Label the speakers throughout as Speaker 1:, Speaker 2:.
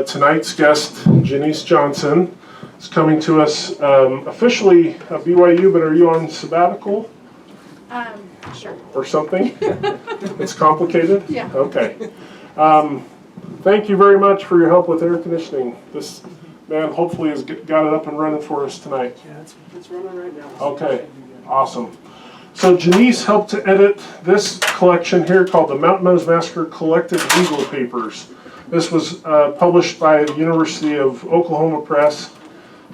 Speaker 1: Tonight's guest, Janiece Johnson, is coming to us officially at BYU, but are you on sabbatical?
Speaker 2: Sure.
Speaker 1: Or something? It's complicated?
Speaker 2: Yeah.
Speaker 1: Okay. Thank you very much for your help with air conditioning. This man hopefully has got it up and running for us tonight.
Speaker 3: Yeah, it's running right now.
Speaker 1: Okay, awesome. So Janiece helped to edit this collection here called the Mountain Meadows Massacre Collected Legal Papers. This was published by the University of Oklahoma Press,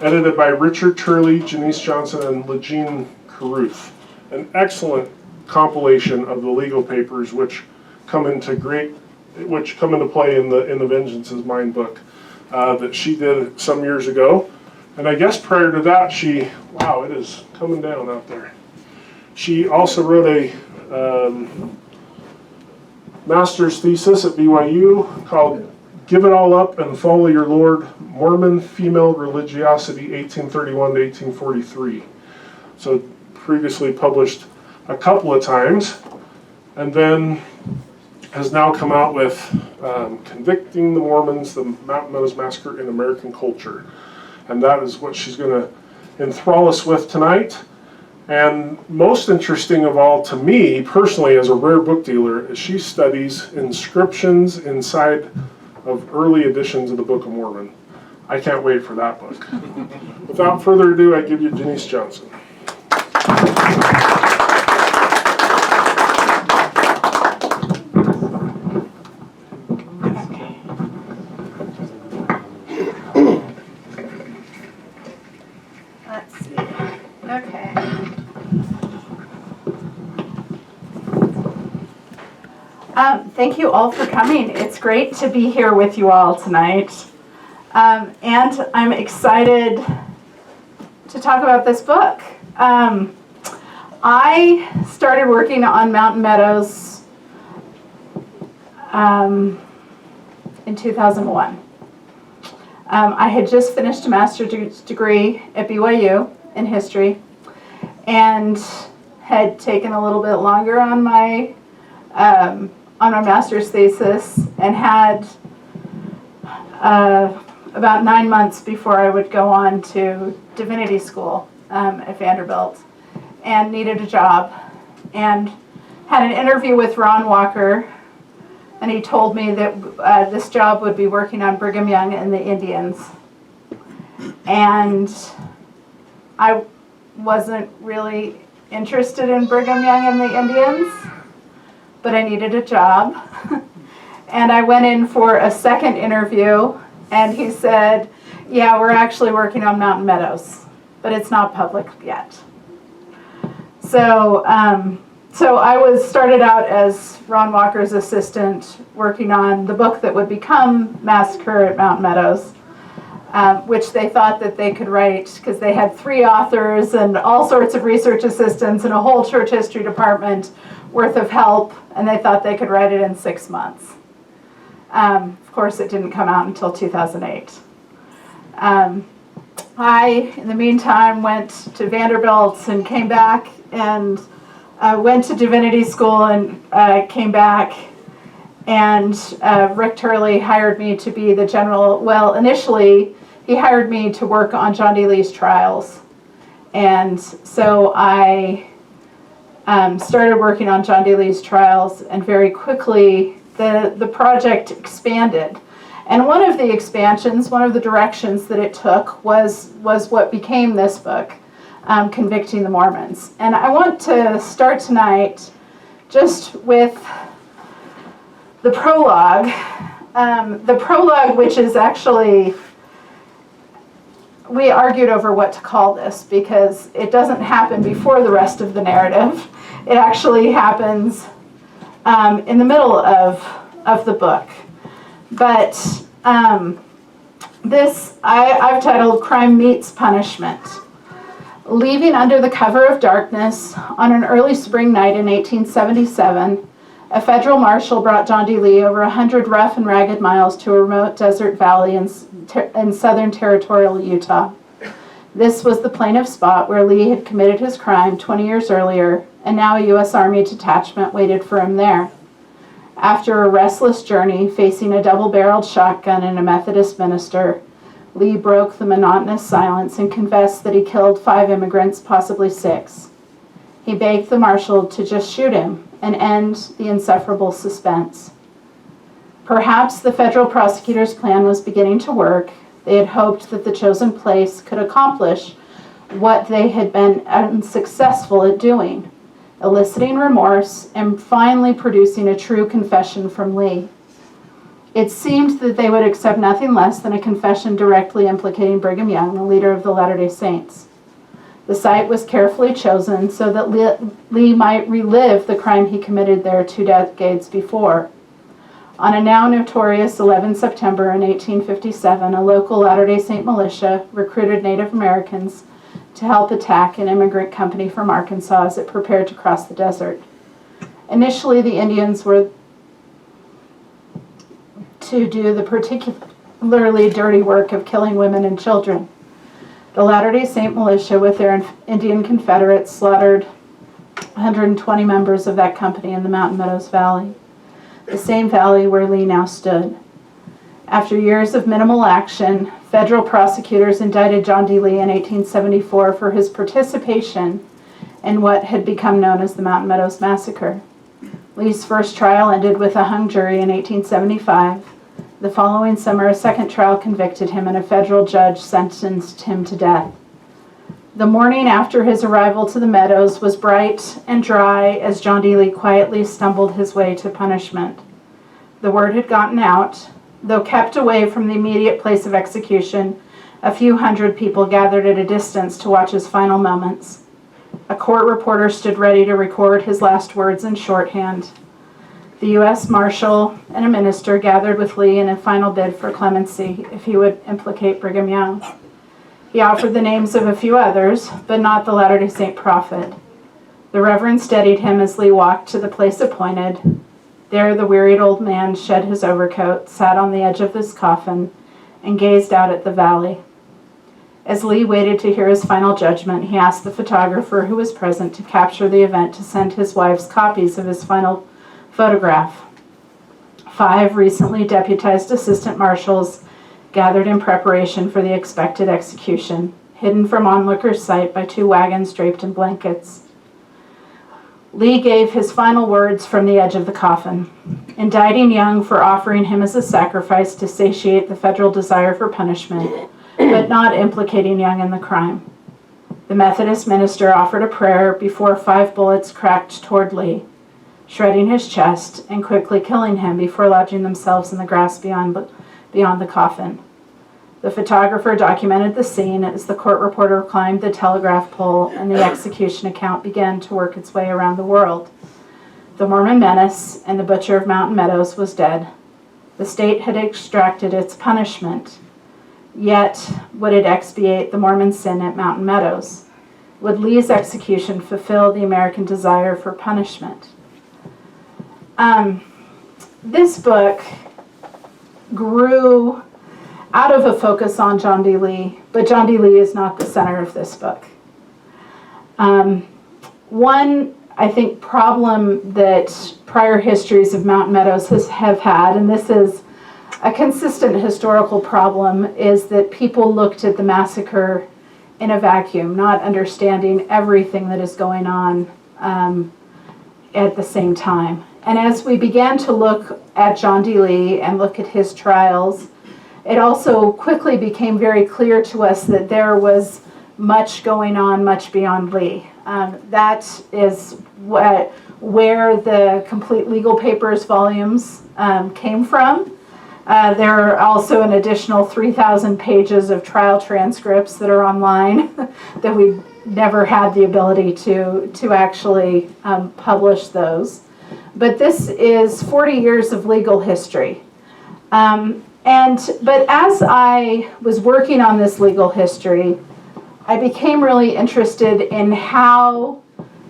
Speaker 1: edited by Richard Turley, Janiece Johnson, and Legene Carruth. An excellent compilation of the legal papers which come into play in the Vengeance is Mine book that she did some years ago. And I guess prior to that, wow, it is coming down out there. She also wrote a master's thesis at BYU called Give It All Up and Follow Your Lord, Mormon Female Religiosity, 1831 to 1843. So previously published a couple of times, and then has now come out with Convicting the Mormons, the Mountain Meadows Massacre in American Culture. And that is what she's going to enthrall us with tonight. And most interesting of all to me, personally, as a rare book dealer, is she studies inscriptions inside of early editions of the Book of Mormon. I can't wait for that book. Without further ado, I give you Janiece Johnson.
Speaker 2: Let's see. Okay. Thank you all for coming. It's great to be here with you all tonight. And I'm excited to talk about this book. I started working on Mountain Meadows in 2001. I had just finished a master's degree at BYU in history and had taken a little bit longer on my master's thesis and had about 9 months before I would go on to divinity school at Vanderbilt and needed a job and had an interview with Ron Walker, and he told me that this job would be working on Brigham Young and the Indians. And I wasn't really interested in Brigham Young and the Indians, but I needed a job. And I went in for a second interview, and he said, yeah, we're actually working on Mountain Meadows, but it's not public yet. So I started out as Ron Walker's assistant, working on the book that would become Massacre at Mountain Meadows, which they thought that they could write because they had 3 authors and all sorts of research assistants and a whole church history department worth of help, and they thought they could write it in 6 months. Of course, it didn't come out until 2008. I, in the meantime, went to Vanderbilt and came back and went to divinity school and came back, and Rick Turley hired me to be the general. Well, initially he hired me to work on John D. Lee's trials, and so I started working on John D. Lee's trials, and very quickly the project expanded. And one of the expansions, one of the directions that it took was what became this book, Convicting the Mormons. And I want to start tonight just with the prologue. The prologue, which is actually, we argued over what to call this because it doesn't happen before the rest of the narrative. It actually happens in the middle of the book. But this, I've titled Crime Meets Punishment. Leaving under the cover of darkness on an early spring night in 1877, a federal marshal brought John D. Lee over 100 rough and ragged miles to a remote desert valley in southern territorial Utah. This was the plaintiff's spot where Lee had committed his crime 20 years earlier, and now a U.S. Army detachment waited for him there. After a restless journey facing a double-barreled shotgun and a Methodist minister, Lee broke the monotonous silence and confessed that he killed 5 immigrants, possibly 6. He begged the marshal to just shoot him and end the insufferable suspense. Perhaps the federal prosecutor's plan was beginning to work. They had hoped that the chosen place could accomplish what they had been unsuccessful at doing, eliciting remorse and finally producing a true confession from Lee. It seemed that they would accept nothing less than a confession directly implicating Brigham Young, the leader of the Latter-day Saints. The site was carefully chosen so that Lee might relive the crime he committed there 2 decades before. On a now notorious 11 September in 1857, a local Latter-day Saint militia recruited Native Americans to help attack an immigrant company from Arkansas as it prepared to cross the desert. Initially, the Indians were to do the particularly dirty work of killing women and children. The Latter-day Saint militia, with their Indian Confederates, slaughtered 120 members of that company in the Mountain Meadows Valley, the same valley where Lee now stood. After years of minimal action, federal prosecutors indicted John D. Lee in 1874 for his participation in what had become known as the Mountain Meadows Massacre. Lee's first trial ended with a hung jury in 1875. The following summer, a second trial convicted him, and a federal judge sentenced him to death. The morning after his arrival to the Meadows was bright and dry as John D. Lee quietly stumbled his way to punishment. The word had gotten out. Though kept away from the immediate place of execution, a few hundred people gathered at a distance to watch his final moments. A court reporter stood ready to record his last words in shorthand. The U.S. Marshal and a minister gathered with Lee in a final bid for clemency if he would implicate Brigham Young. He offered the names of a few others, but not the Latter-day Saint prophet. The Reverend steadied him as Lee walked to the place appointed. There the wearied old man shed his overcoat, sat on the edge of his coffin, and gazed out at the valley. As Lee waited to hear his final judgment, he asked the photographer who was present to capture the event to send his wife's copies of his final photograph. 5 recently deputized assistant marshals gathered in preparation for the expected execution, hidden from onlookers' sight by 2 wagons draped in blankets. Lee gave his final words from the edge of the coffin, indicting Young for offering him as a sacrifice to satiate the federal desire for punishment, but not implicating Young in the crime. The Methodist minister offered a prayer before 5 bullets cracked toward Lee, shredding his chest and quickly killing him before lodging themselves in the grass beyond the coffin. The photographer documented the scene as the court reporter climbed the telegraph pole, and the execution account began to work its way around the world. The Mormon menace and the butcher of Mountain Meadows was dead. The state had extracted its punishment. Yet, would it expiate the Mormon sin at Mountain Meadows? Would Lee's execution fulfill the American desire for punishment? This book grew out of a focus on John D. Lee, but John D. Lee is not the center of this book. One, I think, problem that prior histories of Mountain Meadows have had, and this is a consistent historical problem, is that people looked at the massacre in a vacuum, not understanding everything that is going on at the same time. And as we began to look at John D. Lee and look at his trials, it also quickly became very clear to us that there was much going on, much beyond Lee. That is where the complete legal papers volumes came from. There are also an additional 3,000 pages of trial transcripts that are online that we never had the ability to actually publish those. But this is 40 years of legal history. But as I was working on this legal history, I became really interested in how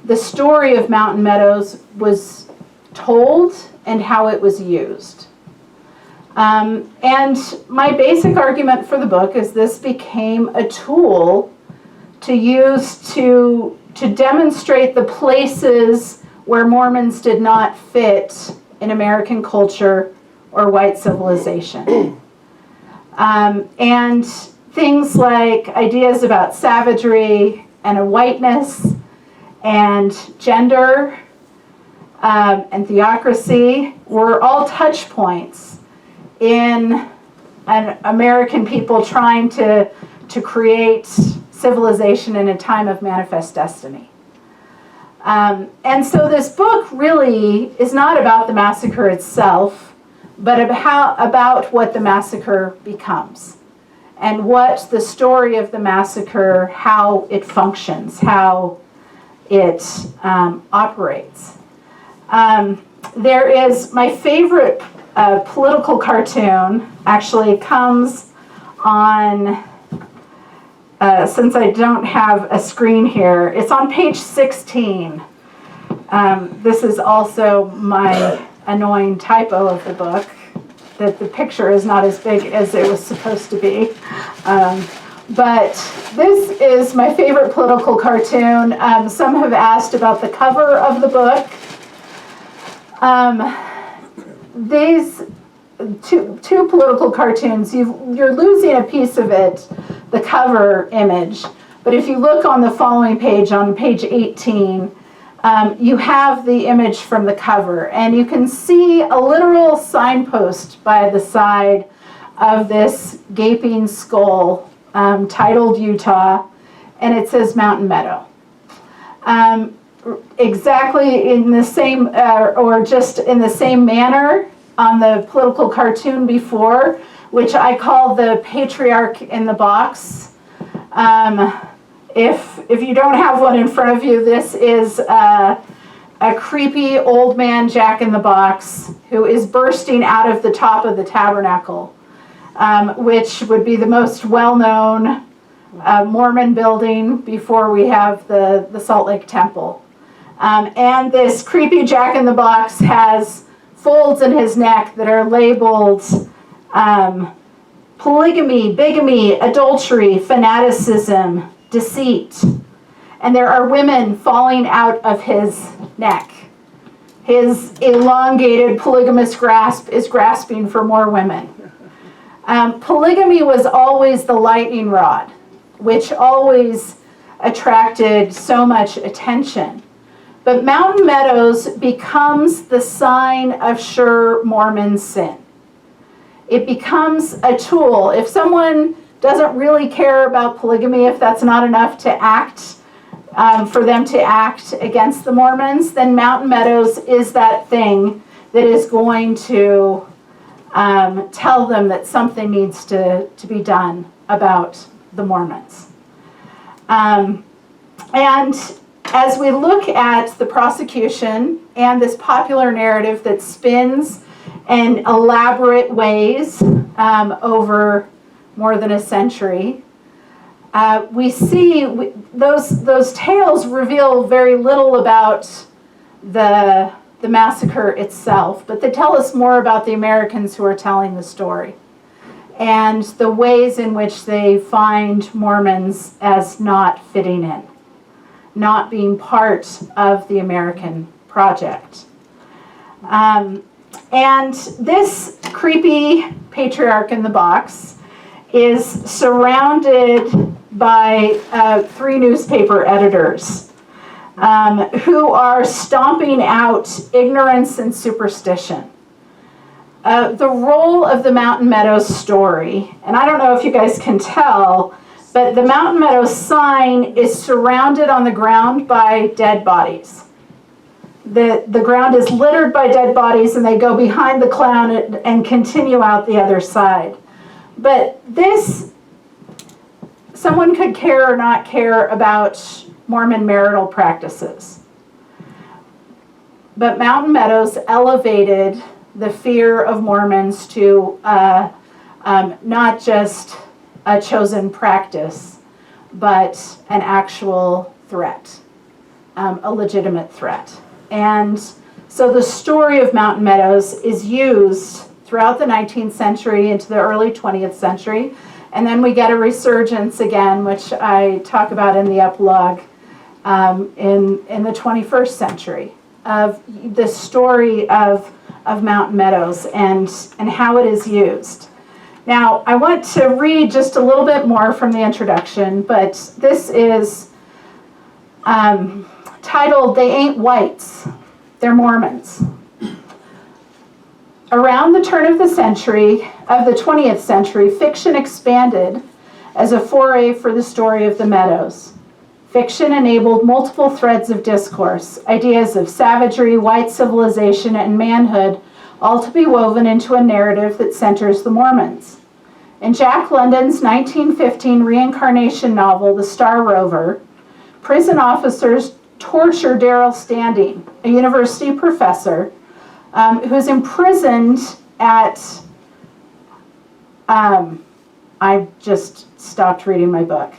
Speaker 2: the story of Mountain Meadows was told and how it was used. And my basic argument for the book is this became a tool to use to demonstrate the places where Mormons did not fit in American culture or white civilization. And things like ideas about savagery and a whiteness and gender and theocracy were all touch points in an American people trying to create civilization in a time of manifest destiny. And so this book really is not about the massacre itself, but about what the massacre becomes, and what the story of the massacre, how it functions, how it operates. There is my favorite political cartoon, actually comes on, since I don't have a screen here, it's on page 16. This is also my annoying typo of the book, that the picture is not as big as it was supposed to be. But this is my favorite political cartoon. Some have asked about the cover of the book. These two political cartoons, you're losing a piece of it, the cover image. But if you look on the following page, on page 18, you have the image from the cover, and you can see a literal signpost by the side of this gaping skull titled Utah, and it says Mountain Meadow. Exactly in the same, or just in the same manner on the political cartoon before, which I call the patriarch in the box. If you don't have one in front of you, this is a creepy old man Jack-in-the-Box who is bursting out of the top of the tabernacle, which would be the most well-known Mormon building before we have the Salt Lake Temple. And this creepy Jack-in-the-Box has folds in his neck that are labeled polygamy, bigamy, adultery, fanaticism, deceit. And there are women falling out of his neck. His elongated polygamous grasp is grasping for more women. Polygamy was always the lightning rod, which always attracted so much attention. But Mountain Meadows becomes the sign of sure Mormon sin. It becomes a tool. If someone doesn't really care about polygamy, if that's not enough to act, for them to act against the Mormons, then Mountain Meadows is that thing that is going to tell them that something needs to be done about the Mormons. And as we look at the prosecution and this popular narrative that spins in elaborate ways over more than a century, we see those tales reveal very little about the massacre itself, but they tell us more about the Americans who are telling the story and the ways in which they find Mormons as not fitting in, not being part of the American project. And this creepy patriarch in the box is surrounded by 3 newspaper editors who are stomping out ignorance and superstition. The role of the Mountain Meadows story, and I don't know if you guys can tell, but the Mountain Meadows sign is surrounded on the ground by dead bodies. The ground is littered by dead bodies, and they go behind the clown and continue out the other side. But this, someone could care or not care about Mormon marital practices. But Mountain Meadows elevated the fear of Mormons to not just a chosen practice, but an actual threat, a legitimate threat. And so the story of Mountain Meadows is used throughout the 19th century into the early 20th century. And then we get a resurgence again, which I talk about in the epilogue, in the 21st century, of the story of of Mountain Meadows and how it is used. Now, I want to read just a little bit more from the introduction, but this is titled, "They Ain't Whites, They're Mormons." Around the turn of the 20th century, fiction expanded as a foray for the story of the Meadows. Fiction enabled multiple threads of discourse, ideas of savagery, white civilization, and manhood, all to be woven into a narrative that centers the Mormons. In Jack London's 1915 reincarnation novel, The Star Rover, prison officers torture Darrell Standing, a university professor who's imprisoned at, I just stopped reading my book.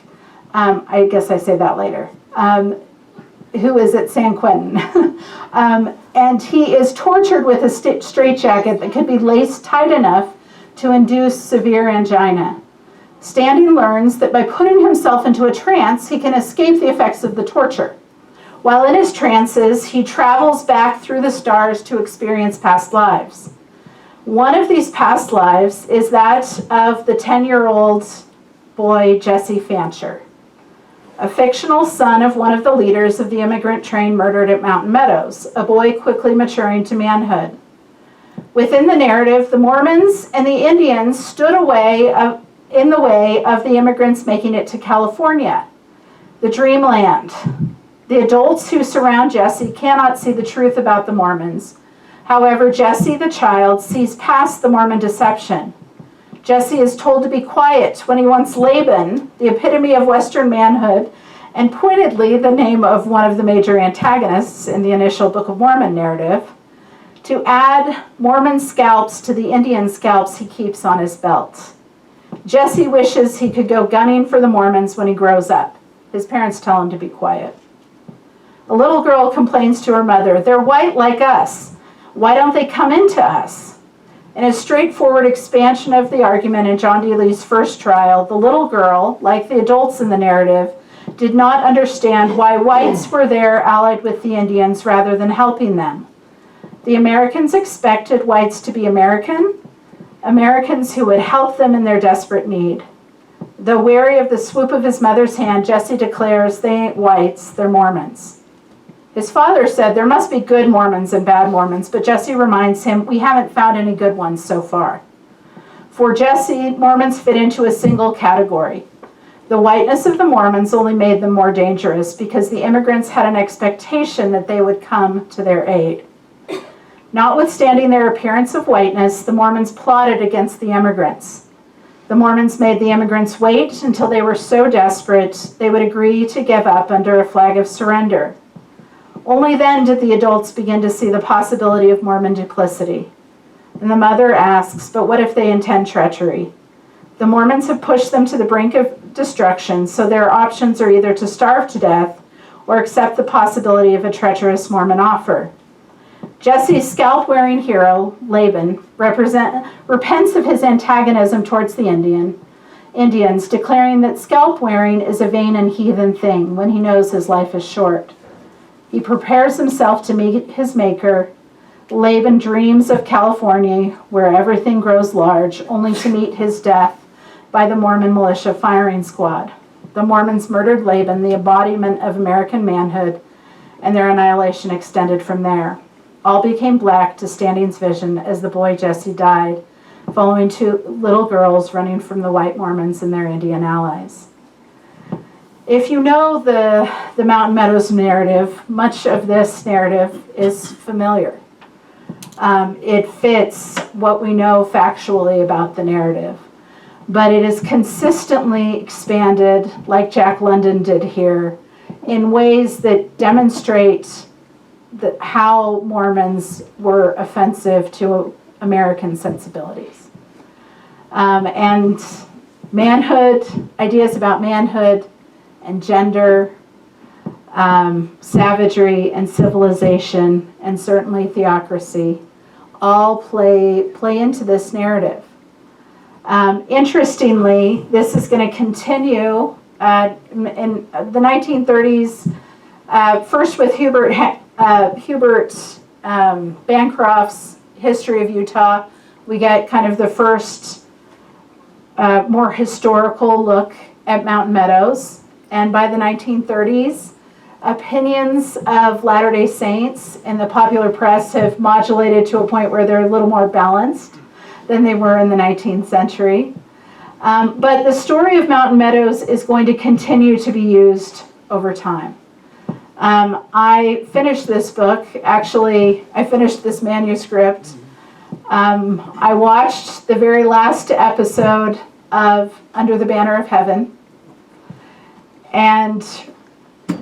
Speaker 2: I guess I say that later. Who is at San Quentin. And he is tortured with a straitjacket that could be laced tight enough to induce severe angina. Standing learns that by putting himself into a trance, he can escape the effects of the torture. While in his trances, he travels back through the stars to experience past lives. One of these past lives is that of the 10-year-old boy, Jesse Fancher, a fictional son of one of the leaders of the immigrant train murdered at Mountain Meadows, a boy quickly maturing to manhood. Within the narrative, the Mormons and the Indians stood in the way of the immigrants making it to California, the dreamland. The adults who surround Jesse cannot see the truth about the Mormons. However, Jesse, the child, sees past the Mormon deception. Jesse is told to be quiet when he wants Laban, the epitome of Western manhood, and pointedly the name of one of the major antagonists in the initial Book of Mormon narrative, to add Mormon scalps to the Indian scalps he keeps on his belt. Jesse wishes he could go gunning for the Mormons when he grows up. His parents tell him to be quiet. A little girl complains to her mother, "They're white like us. Why don't they come into us?" In a straightforward expansion of the argument in John D. Lee's first trial, the little girl, like the adults in the narrative, did not understand why whites were there allied with the Indians rather than helping them. The Americans expected whites to be Americans who would help them in their desperate need. Though wary of the swoop of his mother's hand, Jesse declares, "They ain't whites, they're Mormons." His father said there must be good Mormons and bad Mormons, but Jesse reminds him, "We haven't found any good ones so far." For Jesse, Mormons fit into a single category. The whiteness of the Mormons only made them more dangerous because the immigrants had an expectation that they would come to their aid. Notwithstanding their appearance of whiteness, the Mormons plotted against the immigrants. The Mormons made the immigrants wait until they were so desperate they would agree to give up under a flag of surrender. Only then did the adults begin to see the possibility of Mormon duplicity. And the mother asks, "But what if they intend treachery?" The Mormons have pushed them to the brink of destruction, so their options are either to starve to death or accept the possibility of a treacherous Mormon offer. Jesse's scalp-wearing hero, Laban, repents of his antagonism towards the Indians, declaring that scalp-wearing is a vain and heathen thing when he knows his life is short. He prepares himself to meet his maker. Laban dreams of California, where everything grows large, only to meet his death by the Mormon militia firing squad. The Mormons murdered Laban, the embodiment of American manhood, and their annihilation extended from there. All became black to Standing's vision as the boy Jesse died, following two little girls running from the white Mormons and their Indian allies. If you know the Mountain Meadows narrative, much of this narrative is familiar. It fits what we know factually about the narrative, but it is consistently expanded, like Jack London did here, in ways that demonstrate how Mormons were offensive to American sensibilities. And manhood, ideas about manhood, and gender, savagery and civilization, and certainly theocracy, all play into this narrative. Interestingly, this is going to continue in the 1930s, first with Hubert Bancroft's history of Utah, we get kind of the first more historical look at Mountain Meadows. And by the 1930s, opinions of Latter-day Saints in the popular press have modulated to a point where they're a little more balanced than they were in the 19th century. But the story of Mountain Meadows is going to continue to be used over time. I finished this book, actually, I finished this manuscript. I watched the very last episode of Under the Banner of Heaven and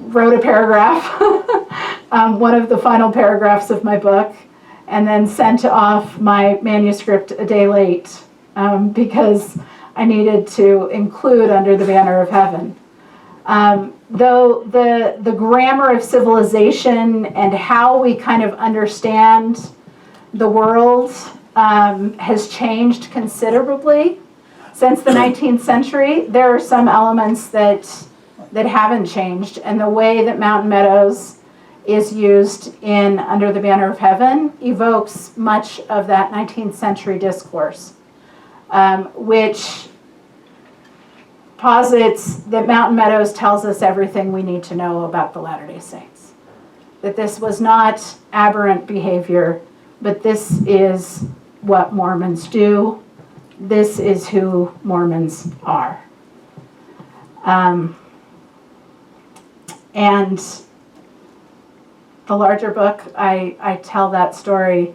Speaker 2: wrote a paragraph, one of the final paragraphs of my book, and then sent off my manuscript a day late because I needed to include Under the Banner of Heaven. Though the grammar of civilization and how we kind of understand the world has changed considerably since the 19th century, there are some elements that haven't changed, and the way that Mountain Meadows is used in Under the Banner of Heaven evokes much of that 19th century discourse, which posits that Mountain Meadows tells us everything we need to know about the Latter-day Saints. That this was not aberrant behavior, but this is what Mormons do. This is who Mormons are. And the larger book, I tell that story.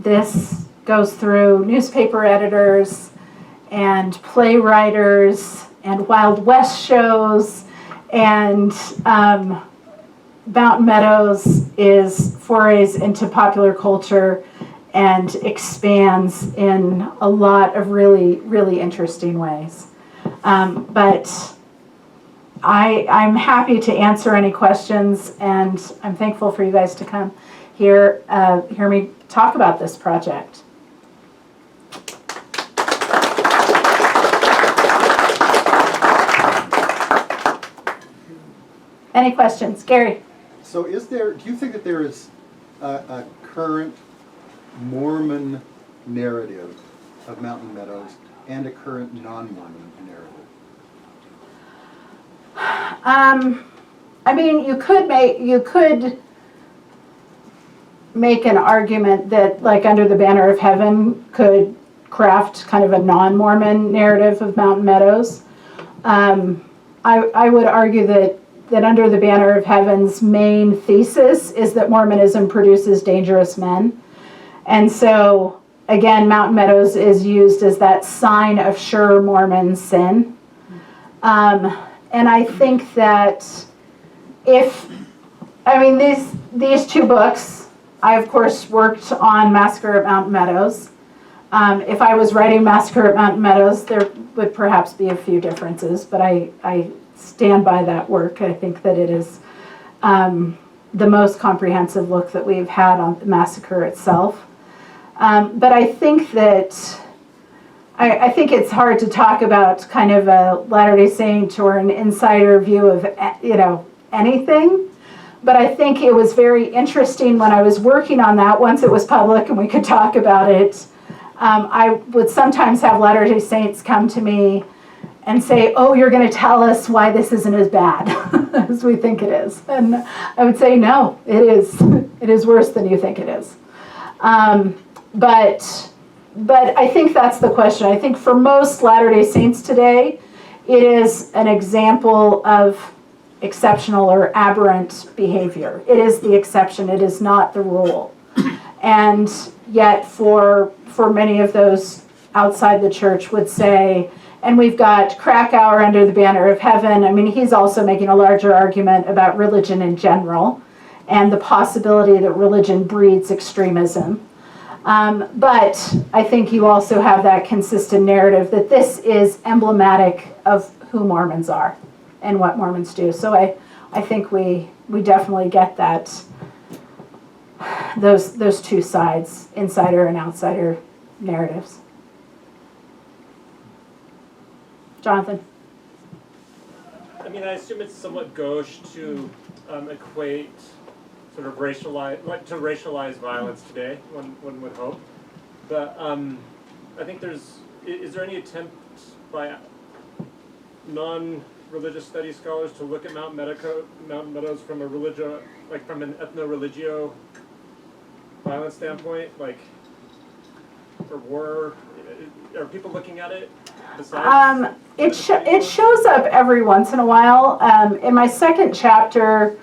Speaker 2: This goes through newspaper editors and playwriters and Wild West shows, and Mountain Meadows is forays into popular culture and expands in a lot of really, really interesting ways. But I'm happy to answer any questions, and I'm thankful for you guys to come hear me talk about this project. Any questions? Gary?
Speaker 3: So do you think that there is a current Mormon narrative of Mountain Meadows and a current non-Mormon narrative?
Speaker 2: I mean, you could make an argument that, like, Under the Banner of Heaven could craft kind of a non-Mormon narrative of Mountain Meadows. I would argue that Under the Banner of Heaven's main thesis is that Mormonism produces dangerous men. And so, again, Mountain Meadows is used as that sign of sure Mormon sin. And I think that these two books, I of course worked on Massacre at Mountain Meadows. If I was writing Massacre at Mountain Meadows, there would perhaps be a few differences, but I stand by that work. I think that it is the most comprehensive look that we've had on the massacre itself. But I think that I think it's hard to talk about kind of a Latter-day Saint or an insider view of anything. But I think it was very interesting when I was working on that. Once it was public and we could talk about it, I would sometimes have Latter-day Saints come to me and say, "Oh, you're going to tell us why this isn't as bad as we think it is." And I would say, "No, it is. It is worse than you think it is." But I think that's the question. I think for most Latter-day Saints today, it is an example of exceptional or aberrant behavior. It is the exception. It is not the rule. And yet for many of those outside the church would say, and we've got Krakauer Under the Banner of Heaven. I mean, he's also making a larger argument about religion in general and the possibility that religion breeds extremism. But I think you also have that consistent narrative that this is emblematic of who Mormons are and what Mormons do. So I think we definitely get that, those two sides, insider and outsider narratives. Jonathan?
Speaker 4: I mean, I assume it's somewhat gauche to equate sort of racialize violence today. One would hope, but I think is there any attempt by non-religious studies scholars to look at Mountain Meadows from from an ethno-religio violence standpoint, or war? Are people looking at it? Besides
Speaker 2: it shows up every once in a while. In my second chapter,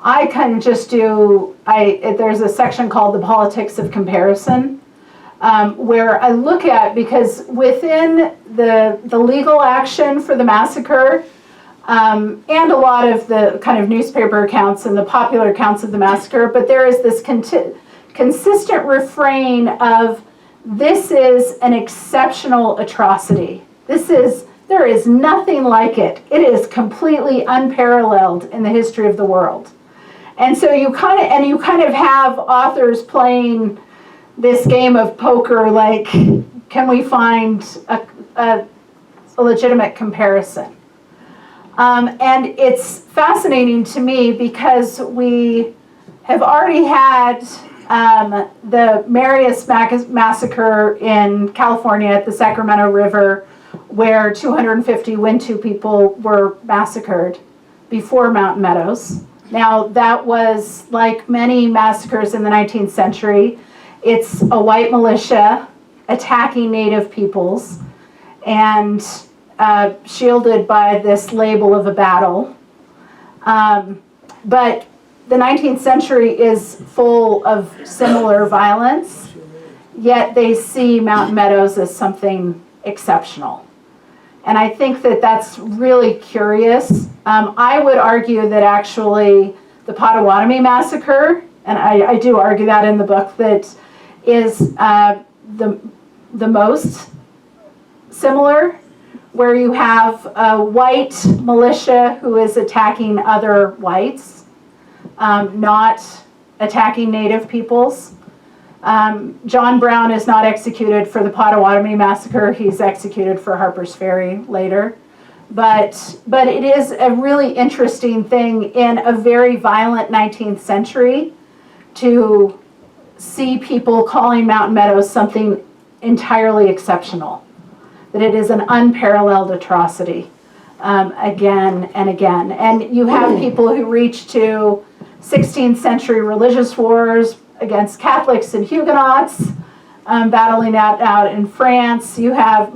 Speaker 2: I kind of just there's a section called the politics of comparison, where I look at, because within the legal action for the massacre, and a lot of the kind of newspaper accounts and the popular accounts of the massacre, but there is this consistent refrain of, this is an exceptional atrocity. There is nothing like it. It is completely unparalleled in the history of the world. And so you kind of have authors playing this game of poker, like, can we find a legitimate comparison? And it's fascinating to me because we have already had the Marius Massacre in California at the Sacramento River, where 250 Wintu people were massacred before Mountain Meadows. Now, that was, like many massacres in the 19th century, it's a white militia attacking native peoples and shielded by this label of a battle. But the 19th century is full of similar violence, yet they see Mountain Meadows as something exceptional. And I think that that's really curious. I would argue that actually the Potawatomi Massacre, and I do argue that in the book, that is the most similar, where you have a white militia who is attacking other whites, not attacking native peoples. John Brown is not executed for the Potawatomi Massacre. He's executed for Harper's Ferry later. But it is a really interesting thing in a very violent 19th century to see people calling Mountain Meadows something entirely exceptional, that it is an unparalleled atrocity again and again. And you have people who reach to 16th century religious wars against Catholics and Huguenots, battling that out in France. You have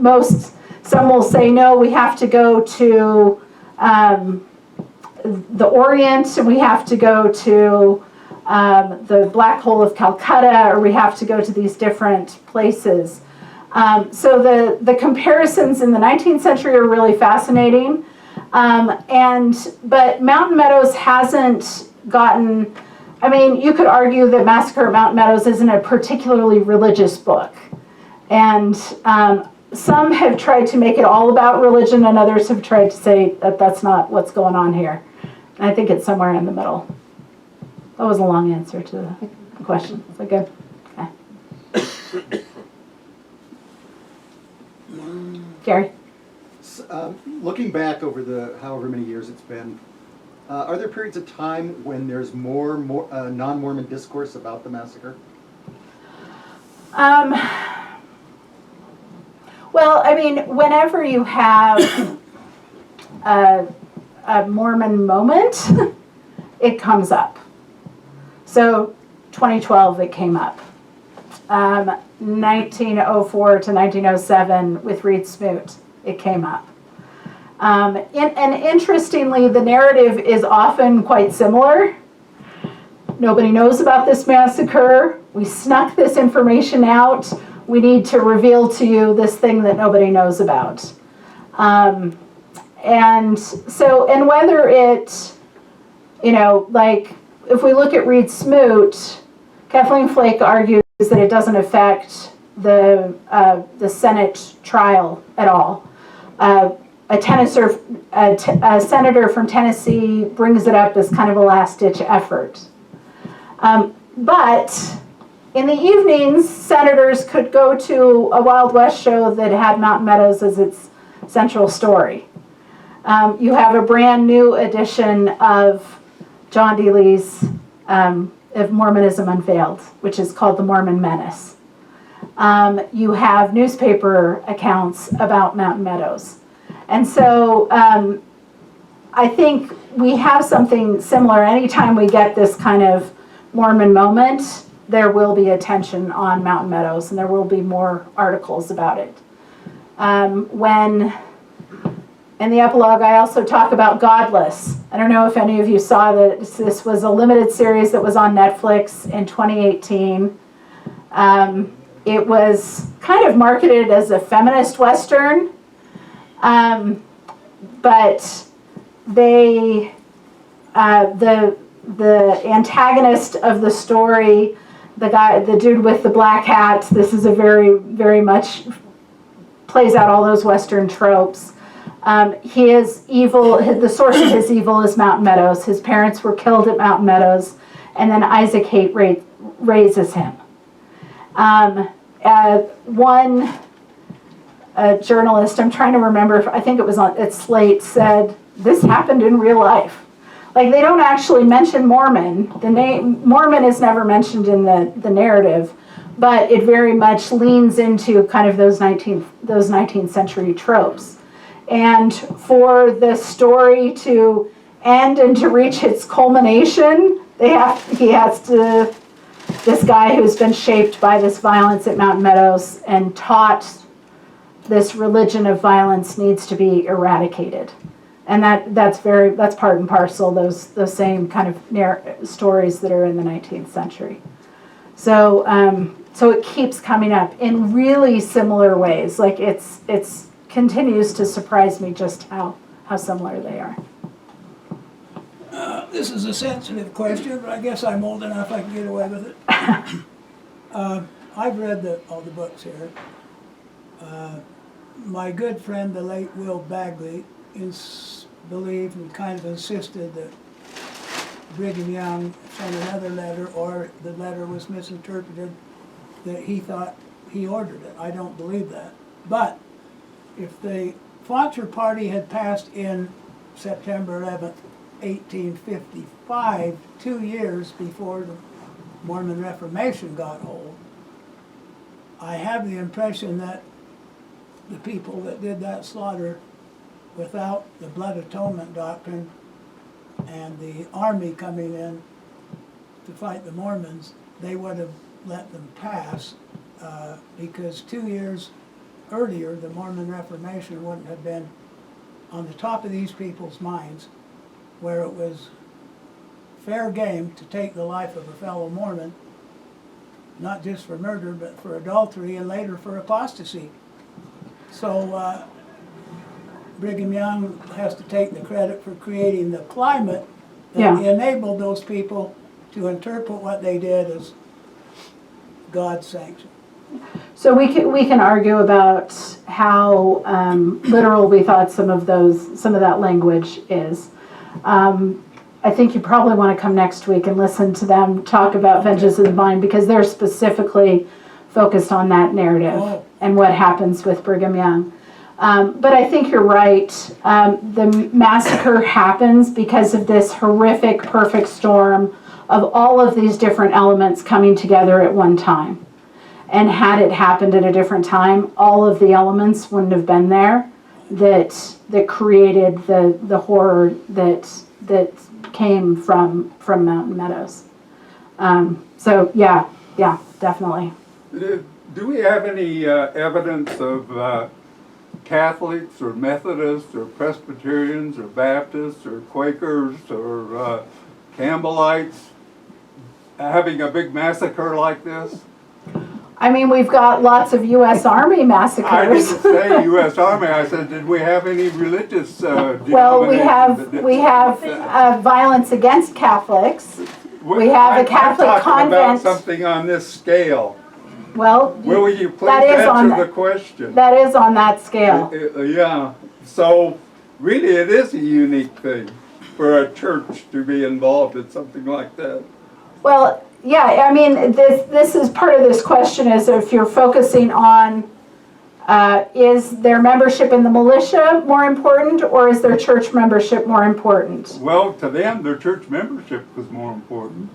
Speaker 2: some will say, no, we have to go to the Orient, and we have to go to the Black Hole of Calcutta, or we have to go to these different places. So the comparisons in the 19th century are really fascinating. But Mountain Meadows hasn't gotten, you could argue that Massacre at Mountain Meadows isn't a particularly religious book. And some have tried to make it all about religion, and others have tried to say that that's not what's going on here. And I think it's somewhere in the middle. That was a long answer to the question. Is that good? Okay. Gary?
Speaker 3: Looking back over the however many years it's been, are there periods of time when there's more non-Mormon discourse about the massacre?
Speaker 2: Well, whenever you have a Mormon moment, it comes up. So 2012, it came up. 1904 to 1907 with Reed Smoot, it came up. And interestingly, the narrative is often quite similar. Nobody knows about this massacre. We snuck this information out. We need to reveal to you this thing that nobody knows about. And whether it, if we look at Reed Smoot, Kathleen Flake argues that it doesn't affect the Senate trial at all. A senator from Tennessee brings it up as kind of a last-ditch effort. But in the evenings, senators could go to a Wild West show that had Mountain Meadows as its central story. You have a brand new edition of John D. Lee's of Mormonism Unveiled, which is called The Mormon Menace. You have newspaper accounts about Mountain Meadows. And so I think we have something similar. Anytime we get this kind of Mormon moment, there will be attention on Mountain Meadows, and there will be more articles about it. When in the epilogue, I also talk about Godless. I don't know if any of you saw that this was a limited series that was on Netflix in 2018. It was kind of marketed as a feminist Western, but they, the antagonist of the story, the dude with the black hat, this is a very, very much plays out all those Western tropes. He is evil. The source of his evil is Mountain Meadows. His parents were killed at Mountain Meadows, and then Isaac Haight raises him. One journalist, I'm trying to remember, I think it was at Slate, said, this happened in real life. Like, they don't actually mention Mormon. The name Mormon is never mentioned in the narrative, but it very much leans into kind of those 19th century tropes. And for the story to end and to reach its culmination, this guy who's been shaped by this violence at Mountain Meadows and taught this religion of violence needs to be eradicated. And that's part and parcel, those same kind of stories that are in the 19th century. So it keeps coming up in really similar ways. Like it's continues to surprise me just how similar they are.
Speaker 5: This is a sensitive question, but I guess I'm old enough I can get away with it. I've read all the books here. My good friend, the late Will Bagley, believed and kind of insisted that Brigham Young sent another letter, or the letter was misinterpreted, that he thought he ordered it. I don't believe that. But if the Fonter Party had passed in September 11th, 1855, 2 years before the Mormon Reformation got hold, I have the impression that the people that did that slaughter without the blood atonement doctrine and the army coming in to fight the Mormons, they would have let them pass because 2 years earlier the Mormon Reformation wouldn't have been on the top of these people's minds, where it was fair game to take the life of a fellow Mormon, not just for murder, but for adultery and later for apostasy. So Brigham Young has to take the credit for creating the climate that enabled those people to interpret what they did as God's sanction.
Speaker 2: So we can argue about how literal we thought some of that language is. I think you probably want to come next week and listen to them talk about vengeance of the divine, because they're specifically focused on that narrative and what happens with Brigham Young. But I think you're right. The massacre happens because of this horrific perfect storm of all of these different elements coming together at one time. And had it happened at a different time, all of the elements wouldn't have been there that created the horror that came from Mountain Meadows. So yeah, definitely.
Speaker 6: Do we have any evidence of Catholics or Methodists or Presbyterians or Baptists or Quakers or Campbellites having a big massacre like this?
Speaker 2: I mean, we've got lots of U.S. Army massacres.
Speaker 6: I didn't say U.S. Army. I said, did we have any religious
Speaker 2: Well, we have violence against Catholics. We have a Catholic
Speaker 6: I'm talking
Speaker 2: convent.
Speaker 6: about something on this scale.
Speaker 2: Well,
Speaker 6: Will you please
Speaker 2: answer
Speaker 6: the question?
Speaker 2: That is on that scale.
Speaker 6: Yeah. So really, it is a unique thing for a church to be involved in something like that.
Speaker 2: Well, yeah, I mean, this is part of this question, is if you're focusing on Is their membership in the militia more important, or is their church membership more important?
Speaker 6: Well, to them, their church membership was more important.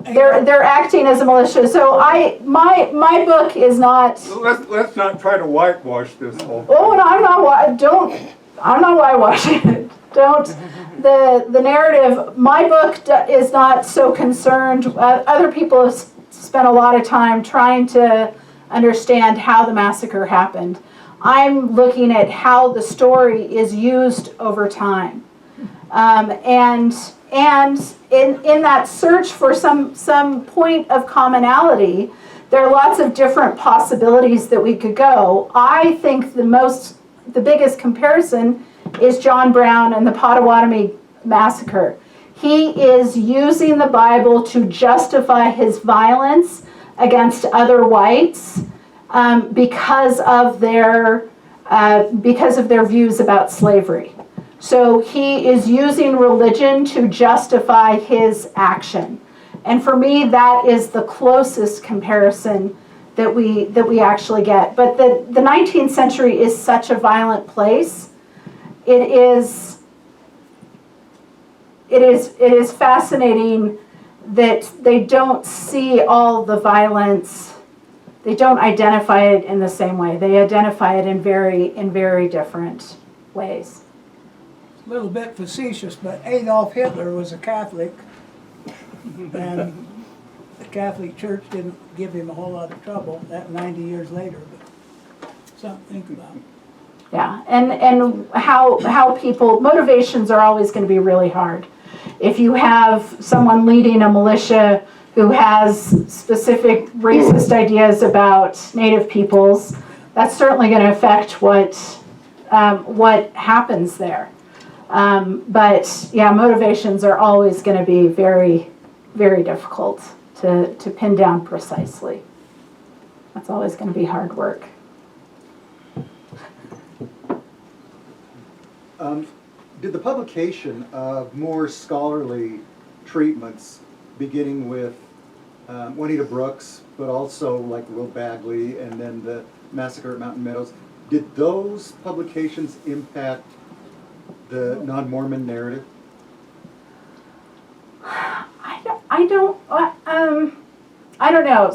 Speaker 2: They're acting as a militia. So my book is not.
Speaker 6: Let's not try to whitewash this whole thing.
Speaker 2: Oh, no, I'm not whitewashing it. Don't. The narrative. My book is not so concerned. Other people have spent a lot of time trying to understand how the massacre happened. I'm looking at how the story is used over time, and in that search for some point of commonality, there are lots of different possibilities that we could go. I think the biggest comparison is John Brown and the Potawatomi Massacre. He is using the Bible to justify his violence against other whites because of their views about slavery. So he is using religion to justify his action. And for me, that is the closest comparison that we actually get. But the 19th century is such a violent place. It is fascinating that they don't see all the violence. They don't identify it in the same way. They identify it in very different ways.
Speaker 5: A little bit facetious, but Adolf Hitler was a Catholic, and the Catholic Church didn't give him a whole lot of trouble. That 90 years later, but something to think about.
Speaker 2: Yeah, and how people, motivations are always going to be really hard. If you have someone leading a militia who has specific racist ideas about Native peoples, that's certainly going to affect what happens there. But yeah, motivations are always going to be very, very difficult to pin down precisely. That's always going to be hard work.
Speaker 3: Did the publication of more scholarly treatments, beginning with Juanita Brooks, but also like Will Bagley and then the Massacre at Mountain Meadows, did those publications impact the non-Mormon narrative?
Speaker 2: I don't know.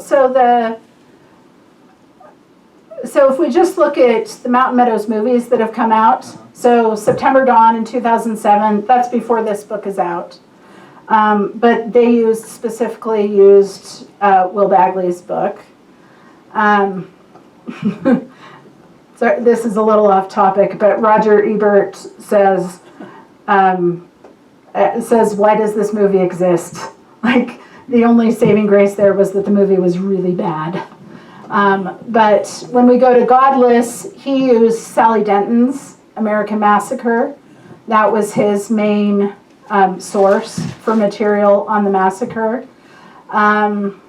Speaker 2: So if we just look at the Mountain Meadows movies that have come out, so September Dawn in 2007, that's before this book is out. But they specifically used Will Bagley's book. So this is a little off topic, but Roger Ebert says, why does this movie exist? Like, the only saving grace there was that the movie was really bad. But when we go to Godless, he used Sally Denton's American Massacre. That was his main source for material on the massacre. And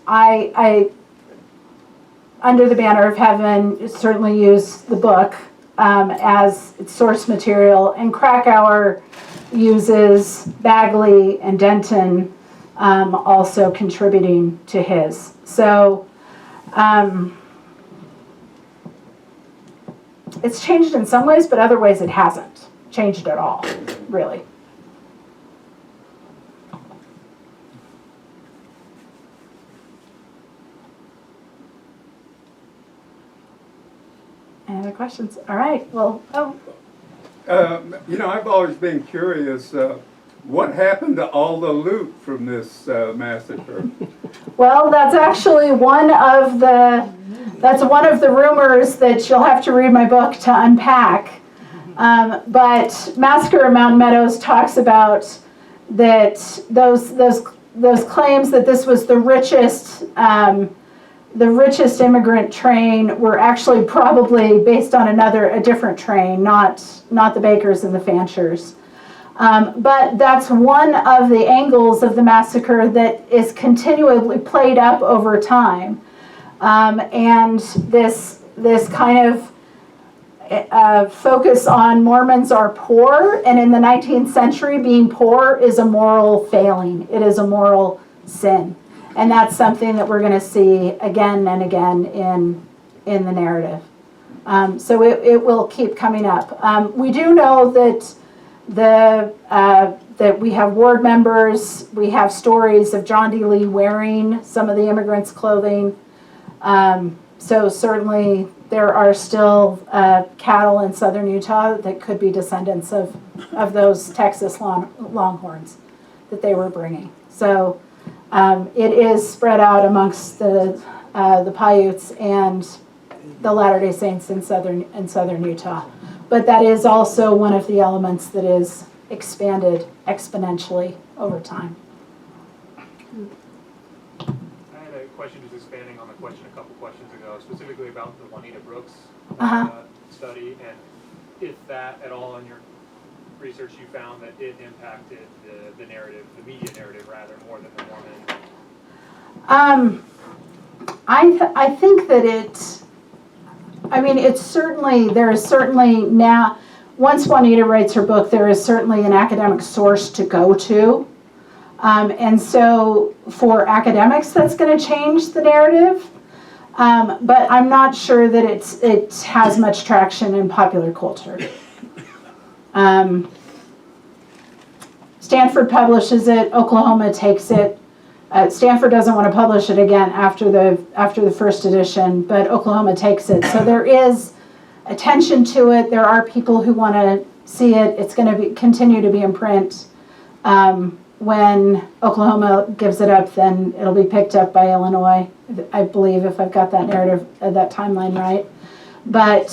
Speaker 2: I Under the Banner of Heaven certainly used the book as its source material, and Krakauer uses Bagley and Denton also contributing to his. So it's changed in some ways, but other ways it hasn't changed at all, really. Any other questions? All right, well,
Speaker 6: I've always been curious, what happened to all the loot from this massacre?
Speaker 2: well, that's actually one of the rumors that you'll have to read my book to unpack. But Massacre at Mountain Meadows talks about that those claims that this was the richest immigrant train were actually probably based on a different train, not the Bakers and the Fanchers. But that's one of the angles of the massacre that is continually played up over time. And this kind of focus on Mormons are poor, and in the 19th century being poor is a moral failing. It is a moral sin. And that's something that we're going to see again and again in the narrative. So it will keep coming up. We do know that that we have ward members, we have stories of John D. Lee wearing some of the immigrants' clothing. So certainly there are still cattle in southern Utah that could be descendants of those Texas longhorns that they were bringing. So it is spread out amongst the Paiutes and the Latter-day Saints in southern Utah. But that is also one of the elements that is expanded exponentially over time.
Speaker 7: I had a question just expanding on the question a couple questions ago, specifically about the Juanita Brooks study, and if that at all in your research you found that it impacted the narrative, the media narrative rather, more than the Mormon.
Speaker 2: I think that there is certainly now, once Juanita writes her book, there is certainly an academic source to go to. And so for academics, that's going to change the narrative. But I'm not sure that it has much traction in popular culture. Stanford publishes it, Oklahoma takes it. Stanford doesn't want to publish it again after the first edition, but Oklahoma takes it. So there is attention to it. There are people who want to see it. It's going to continue to be in print. When Oklahoma gives it up, then it'll be picked up by Illinois, I believe, if I've got that narrative, that timeline right. But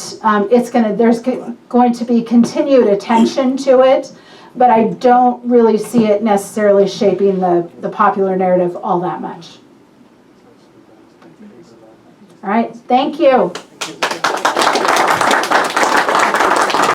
Speaker 2: there's going to be continued attention to it. But I don't really see it necessarily shaping the popular narrative all that much. All right, thank you.